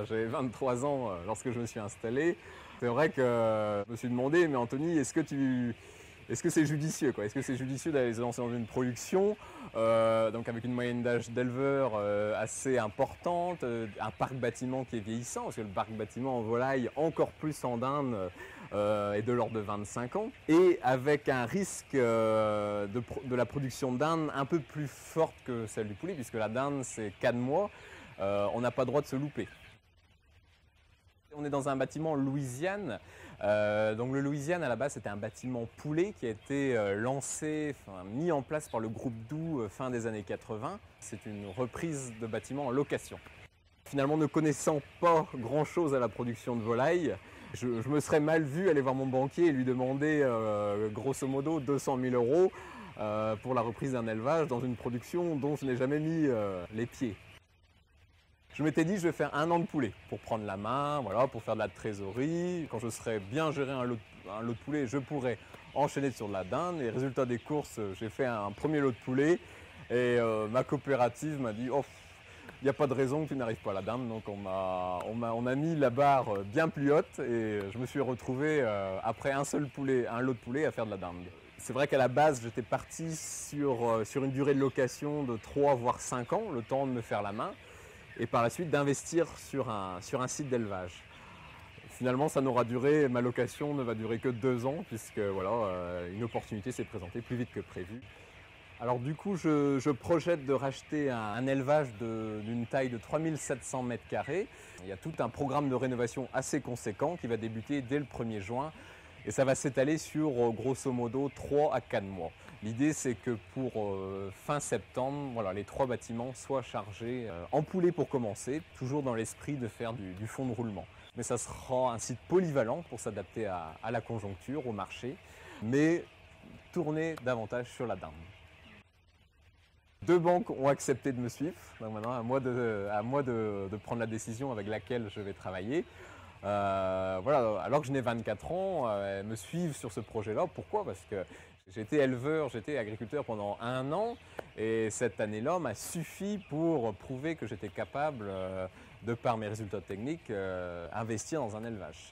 J'avais 23 ans lorsque je me suis installé. C'est vrai que je me suis demandé, mais Anthony, est-ce que c'est judicieux, quoi? Est-ce que c'est judicieux d'aller se lancer dans une production, donc avec une moyenne d'âge d'éleveur assez importante, un parc bâtiment qui est vieillissant, parce que le parc bâtiment en volaille, encore plus en dinde, est de l'ordre de 25 ans, et avec un risque de la production de dinde un peu plus forte que celle du poulet, puisque la dinde c'est 4 mois, on n'a pas le droit de se louper. On est dans un bâtiment Louisiane. Donc le Louisiane à la base c'était un bâtiment poulet qui a été mis en place par le groupe Doux fin des années 80. C'est une reprise de bâtiment en location. Finalement, ne connaissant pas grand chose à la production de volailles, je me serais mal vu aller voir mon banquier et lui demander grosso modo 200 000 euros pour la reprise d'un élevage dans une production dont je n'ai jamais mis les pieds. Je m'étais dit, je vais faire 1 an de poulet pour prendre la main, voilà, pour faire de la trésorerie. Quand je serai bien géré un lot de poulet, je pourrai enchaîner sur de la dinde. Et résultat des courses, j'ai fait un premier lot de poulet. Et ma coopérative m'a dit, oh, il n'y a pas de raison que tu n'arrives pas à la dinde. Donc on a mis la barre bien plus haute et je me suis retrouvé, après un lot de poulet, à faire de la dinde. C'est vrai qu'à la base, j'étais parti sur une durée de location de 3 voire 5 ans, le temps de me faire la main. Et par la suite d'investir sur un site d'élevage. Finalement, ma location ne va durer que 2 ans, puisque voilà, une opportunité s'est présentée plus vite que prévu. Alors du coup, je projette de racheter un élevage d'une taille de 3700 mètres carrés. Il y a tout un programme de rénovation assez conséquent qui va débuter dès le 1er juin. Et ça va s'étaler sur grosso modo 3 à 4 mois. L'idée c'est que pour fin septembre, voilà, les 3 bâtiments soient chargés en poulet pour commencer, toujours dans l'esprit de faire du fond de roulement. Mais ça sera un site polyvalent pour s'adapter à la conjoncture, au marché, mais tourner davantage sur la dinde. 2 banques ont accepté de me suivre, donc maintenant à moi de prendre la décision avec laquelle je vais travailler. Voilà, alors que je n'ai 24 ans, elles me suivent sur ce projet-là. Pourquoi? Parce que j'étais agriculteur pendant 1 an et cette année-là m'a suffi pour prouver que j'étais capable, de par mes résultats techniques, investir dans un élevage.